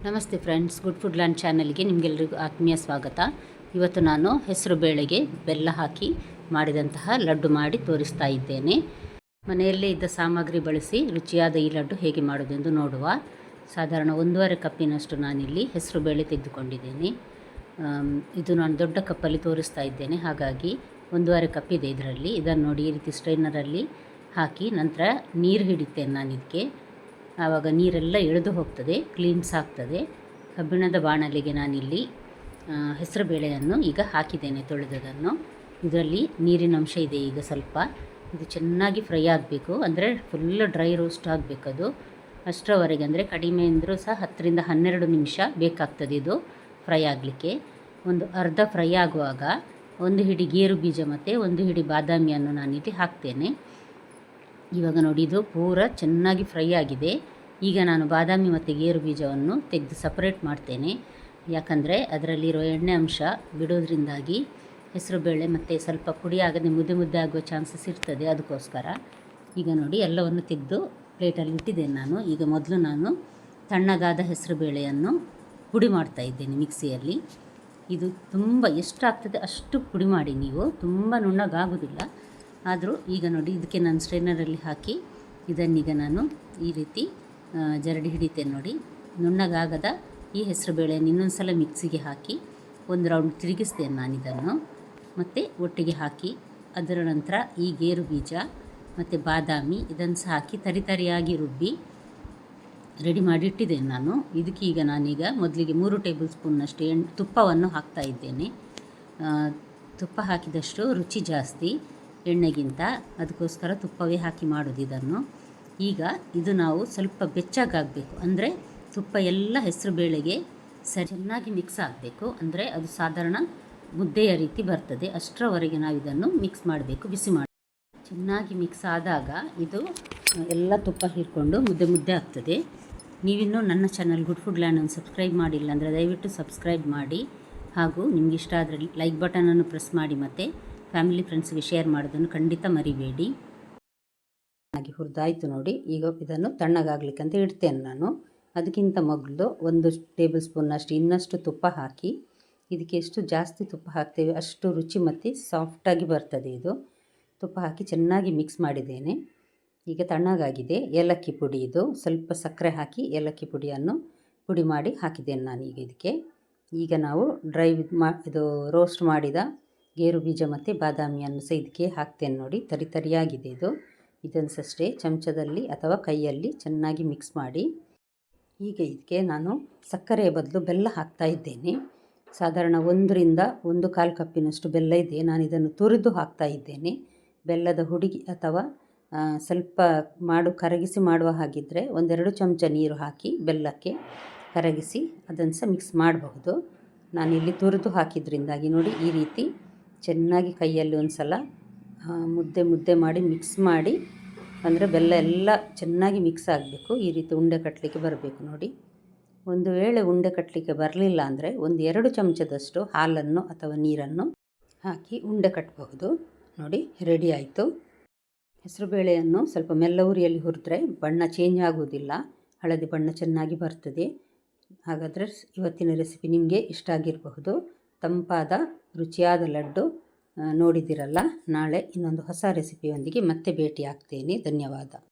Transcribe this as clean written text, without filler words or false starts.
ನಮಸ್ತೆ friends, good food land ಚಾನಲ್ಗೆ ನಿಮಗೆಲ್ಲರಿಗೂ ಆತ್ಮೀಯ ಸ್ವಾಗತ. ಇವತ್ತು ನಾನು ಹೆಸರು ಬೇಳೆಗೆ ಬೆಲ್ಲ ಹಾಕಿ ಮಾಡಿದಂತಹ ಲಡ್ಡು ಮಾಡಿ ತೋರಿಸ್ತಾ ಇದ್ದೇನೆ. ಮನೆಯಲ್ಲೇ ಇದ್ದ ಸಾಮಗ್ರಿ ಬಳಸಿ ರುಚಿಯಾದ ಈ ಲಡ್ಡು ಹೇಗೆ ಮಾಡೋದೆಂದು ನೋಡುವ. ಸಾಧಾರಣ 1.5 ಕಪ್ಪಿನಷ್ಟು ನಾನಿಲ್ಲಿ ಹೆಸರು ಬೇಳೆ ತೆಗೆದುಕೊಂಡಿದ್ದೇನೆ. ಇದು ನಾನು ದೊಡ್ಡ ಕಪ್ಪಲ್ಲಿ ತೋರಿಸ್ತಾ ಇದ್ದೇನೆ, ಹಾಗಾಗಿ 1.5 ಕಪ್ ಇದೆ ಇದರಲ್ಲಿ. ಇದನ್ನು ನೋಡಿ ಈ ರೀತಿ ಸ್ಟ್ರೈನರಲ್ಲಿ ಹಾಕಿ ನಂತರ ನೀರು ಹಿಡಿತೇನೆ ನಾನು ಇದಕ್ಕೆ. ಆವಾಗ ನೀರೆಲ್ಲ ಎಳೆದು ಹೋಗ್ತದೆ, ಕ್ಲೀನ್ಸ್ ಆಗ್ತದೆ. ಕಬ್ಬಿಣದ ಬಾಣಲೆಗೆ ನಾನಿಲ್ಲಿ ಹೆಸರು ಬೇಳೆಯನ್ನು ಈಗ ಹಾಕಿದ್ದೇನೆ, ತೊಳೆದದನ್ನು. ಇದರಲ್ಲಿ ನೀರಿನ ಅಂಶ ಇದೆ. ಈಗ ಸ್ವಲ್ಪ ಇದು ಚೆನ್ನಾಗಿ ಫ್ರೈ ಆಗಬೇಕು, ಅಂದರೆ ಫುಲ್ ಡ್ರೈ ರೋಸ್ಟ್ ಆಗಬೇಕದು. ಅಷ್ಟರವರೆಗೆ, ಅಂದರೆ ಕಡಿಮೆ ಅಂದರೂ ಸಹ 10 ರಿಂದ 12 ನಿಮಿಷ ಬೇಕಾಗ್ತದೆ ಇದು ಫ್ರೈ ಆಗಲಿಕ್ಕೆ. ಒಂದು ಅರ್ಧ ಫ್ರೈ ಆಗುವಾಗ 1 ಹಿಡಿ ಗೇರು ಬೀಜ ಮತ್ತು 1 ಹಿಡಿ ಬಾದಾಮಿಯನ್ನು ನಾನಿಲ್ಲಿ ಹಾಕ್ತೇನೆ. ಇವಾಗ ನೋಡಿ, ಇದು ಪೂರ ಚೆನ್ನಾಗಿ ಫ್ರೈ ಆಗಿದೆ. ಈಗ ನಾನು ಬಾದಾಮಿ ಮತ್ತು ಗೇರು ಬೀಜವನ್ನು ತೆಗೆದು ಸಪ್ರೇಟ್ ಮಾಡ್ತೇನೆ, ಯಾಕಂದರೆ ಅದರಲ್ಲಿರೋ ಎಣ್ಣೆ ಅಂಶ ಬಿಡೋದ್ರಿಂದಾಗಿ ಹೆಸರುಬೇಳೆ ಮತ್ತು ಸ್ವಲ್ಪ ಪುಡಿ ಆಗದೆ ಮುದ್ದೆ ಮುದ್ದೆ ಆಗುವ ಚಾನ್ಸಸ್ ಇರ್ತದೆ, ಅದಕ್ಕೋಸ್ಕರ. ಈಗ ನೋಡಿ, ಎಲ್ಲವನ್ನು ತೆಗೆದು ಪ್ಲೇಟಲ್ಲಿ ಇಟ್ಟಿದ್ದೇನೆ ನಾನು. ಈಗ ಮೊದಲು ನಾನು ತಣ್ಣಗಾದ ಹೆಸರುಬೇಳೆಯನ್ನು ಪುಡಿ ಮಾಡ್ತಾ ಇದ್ದೇನೆ ಮಿಕ್ಸಿಯಲ್ಲಿ. ಇದು ತುಂಬ ಎಷ್ಟಾಗ್ತದೆ ಅಷ್ಟು ಪುಡಿ ಮಾಡಿ ನೀವು, ತುಂಬ ನುಣ್ಣಗಾಗೋದಿಲ್ಲ. ಆದರೂ ಈಗ ನೋಡಿ, ಇದಕ್ಕೆ ನಾನು ಸ್ಟ್ರೈನರಲ್ಲಿ ಹಾಕಿ ಇದನ್ನೀಗ ನಾನು ಈ ರೀತಿ ಜರಡಿ ಹಿಡಿತೇನೆ ನೋಡಿ. ನುಣ್ಣಗಾಗದ ಈ ಹೆಸರುಬೇಳೆಯನ್ನು ಇನ್ನೊಂದು ಸಲ ಮಿಕ್ಸಿಗೆ ಹಾಕಿ 1 ರೌಂಡ್ ತಿರುಗಿಸ್ತೇನೆ ನಾನು ಇದನ್ನು. ಮತ್ತು ಒಟ್ಟಿಗೆ ಹಾಕಿ ಅದರ ನಂತರ ಈ ಗೇರು ಬೀಜ ಮತ್ತು ಬಾದಾಮಿ ಇದನ್ನು ಸಹ ಹಾಕಿ ತರಿಯಾಗಿ ರುಬ್ಬಿ ರೆಡಿ ಮಾಡಿ ಇಟ್ಟಿದ್ದೇನೆ ನಾನು. ಇದಕ್ಕೆ ಈಗ ನಾನೀಗ ಮೊದಲಿಗೆ 3 ಟೇಬಲ್ ಸ್ಪೂನ್ನಷ್ಟು ತುಪ್ಪವನ್ನು ಹಾಕ್ತಾ ಇದ್ದೇನೆ. ತುಪ್ಪ ಹಾಕಿದಷ್ಟು ರುಚಿ ಜಾಸ್ತಿ ಎಣ್ಣೆಗಿಂತ, ಅದಕ್ಕೋಸ್ಕರ ತುಪ್ಪವೇ ಹಾಕಿ ಮಾಡೋದು ಇದನ್ನು. ಈಗ ಇದು ನಾವು ಸ್ವಲ್ಪ ಬೆಚ್ಚಗಾಗಬೇಕು, ಅಂದರೆ ತುಪ್ಪ ಎಲ್ಲ ಹೆಸರು ಬೇಳೆಗೆ ಚೆನ್ನಾಗಿ ಮಿಕ್ಸ್ ಆಗಬೇಕು, ಅಂದರೆ ಅದು ಸಾಧಾರಣ ಮುದ್ದೆಯ ರೀತಿ ಬರ್ತದೆ. ಅಷ್ಟರವರೆಗೆ ನಾವು ಇದನ್ನು ಮಿಕ್ಸ್ ಮಾಡಬೇಕು, ಬಿಸಿ ಮಾಡಿ. ಚೆನ್ನಾಗಿ ಮಿಕ್ಸ್ ಆದಾಗ ಇದು ಎಲ್ಲ ತುಪ್ಪ ಹೀರ್ಕೊಂಡು ಮುದ್ದೆ ಮುದ್ದೆ ಆಗ್ತದೆ. ನೀವಿನ್ನೂ ನನ್ನ ಚಾನಲ್ ಗುಡ್ ಫುಡ್ ಲ್ಯಾಂಡನ್ನು ಸಬ್ಸ್ಕ್ರೈಬ್ ಮಾಡಿಲ್ಲ ಅಂದರೆ ದಯವಿಟ್ಟು ಸಬ್ಸ್ಕ್ರೈಬ್ ಮಾಡಿ, ಹಾಗೂ ನಿಮ್ಗೆ ಇಷ್ಟ ಆದರೆ ಲೈಕ್ ಬಟನನ್ನು ಪ್ರೆಸ್ ಮಾಡಿ ಮತ್ತು ಫ್ಯಾಮಿಲಿ ಫ್ರೆಂಡ್ಸ್ಗೆ ಶೇರ್ ಮಾಡೋದನ್ನು ಖಂಡಿತ ಮರಿಬೇಡಿ. ಚೆನ್ನಾಗಿ ಹುರಿದಾಯಿತು ನೋಡಿ. ಈಗ ಇದನ್ನು ತಣ್ಣಗಾಗಲಿಕ್ಕೆ ಅಂತ ಇಡ್ತೇನೆ ನಾನು. ಅದಕ್ಕಿಂತ ಮೊದಲು 1 ಟೇಬಲ್ ಸ್ಪೂನ್ನಷ್ಟು ಇನ್ನಷ್ಟು ತುಪ್ಪ ಹಾಕಿ, ಇದಕ್ಕೆ ಎಷ್ಟು ಜಾಸ್ತಿ ತುಪ್ಪ ಹಾಕ್ತೇವೆ ಅಷ್ಟು ರುಚಿ ಮತ್ತು ಸಾಫ್ಟಾಗಿ ಬರ್ತದೆ ಇದು. ತುಪ್ಪ ಹಾಕಿ ಚೆನ್ನಾಗಿ ಮಿಕ್ಸ್ ಮಾಡಿದ್ದೇನೆ. ಈಗ ತಣ್ಣಗಾಗಿದೆ. ಏಲಕ್ಕಿ ಪುಡಿ, ಇದು ಸ್ವಲ್ಪ ಸಕ್ಕರೆ ಹಾಕಿ ಏಲಕ್ಕಿ ಪುಡಿಯನ್ನು ಪುಡಿ ಮಾಡಿ ಹಾಕಿದ್ದೇನೆ ನಾನೀಗ ಇದಕ್ಕೆ. ಈಗ ನಾವು ಇದು ರೋಸ್ಟ್ ಮಾಡಿದ ಗೇರು ಬೀಜ ಮತ್ತು ಬಾದಾಮಿಯನ್ನು ಸಹ ಇದಕ್ಕೆ ಹಾಕ್ತೇನೆ ನೋಡಿ. ತರಿಯಾಗಿದೆ ಇದು. ಇದನ್ನು ಅಷ್ಟೇ ಚಮಚದಲ್ಲಿ ಅಥವಾ ಕೈಯಲ್ಲಿ ಚೆನ್ನಾಗಿ ಮಿಕ್ಸ್ ಮಾಡಿ. ಈಗ ಇದಕ್ಕೆ ನಾನು ಸಕ್ಕರೆಯ ಬದಲು ಬೆಲ್ಲ ಹಾಕ್ತಾ ಇದ್ದೇನೆ. ಸಾಧಾರಣ 1 ರಿಂದ 1/4 ಕಪ್ಪಿನಷ್ಟು ಬೆಲ್ಲ ಇದೆ. ನಾನು ಇದನ್ನು ತುರಿದು ಹಾಕ್ತಾ ಇದ್ದೇನೆ. ಬೆಲ್ಲದ ಹುಡಿ ಅಥವಾ ಸ್ವಲ್ಪ ಕರಗಿಸಿ ಮಾಡುವ ಹಾಗಿದ್ದರೆ 1-2 ಚಮಚ ನೀರು ಹಾಕಿ ಬೆಲ್ಲಕ್ಕೆ ಕರಗಿಸಿ ಅದನ್ನು ಸಹ ಮಿಕ್ಸ್ ಮಾಡಬಹುದು. ನಾನಿಲ್ಲಿ ತುರಿದು ಹಾಕಿದ್ರಿಂದಾಗಿ ನೋಡಿ ಈ ರೀತಿ ಚೆನ್ನಾಗಿ ಕೈಯಲ್ಲಿ ಒಂದು ಸಲ ಮುದ್ದೆ ಮಾಡಿ ಮಿಕ್ಸ್ ಮಾಡಿ, ಅಂದರೆ ಬೆಲ್ಲ ಎಲ್ಲ ಚೆನ್ನಾಗಿ ಮಿಕ್ಸ್ ಆಗಬೇಕು. ಈ ರೀತಿ ಉಂಡೆ ಕಟ್ಟಲಿಕ್ಕೆ ಬರಬೇಕು ನೋಡಿ. ಒಂದು ವೇಳೆ ಉಂಡೆ ಕಟ್ಟಲಿಕ್ಕೆ ಬರಲಿಲ್ಲ ಅಂದರೆ 1-2 ಚಮಚದಷ್ಟು ಹಾಲನ್ನು ಅಥವಾ ನೀರನ್ನು ಹಾಕಿ ಉಂಡೆ ಕಟ್ಟಬಹುದು ನೋಡಿ. ರೆಡಿ ಆಯಿತು. ಹೆಸರುಬೇಳೆಯನ್ನು ಸ್ವಲ್ಪ ಮೆಲ್ಲ ಉರಿಯಲ್ಲಿ ಹುರಿದ್ರೆ ಬಣ್ಣ ಚೇಂಜ್ ಆಗುವುದಿಲ್ಲ, ಹಳದಿ ಬಣ್ಣ ಚೆನ್ನಾಗಿ ಬರ್ತದೆ. ಹಾಗಾದರೆ ಇವತ್ತಿನ ರೆಸಿಪಿ ನಿಮಗೆ ಇಷ್ಟ ಆಗಿರಬಹುದು. ತಂಪಾದ ರುಚಿಯಾದ ಲಡ್ಡು ನೋಡಿದಿರಲ್ಲ. ನಾಳೆ ಇನ್ನೊಂದು ಹೊಸ ರೆಸಿಪಿಯೊಂದಿಗೆ ಮತ್ತೆ ಭೇಟಿ ಆಗ್ತೇನೆ. ಧನ್ಯವಾದ.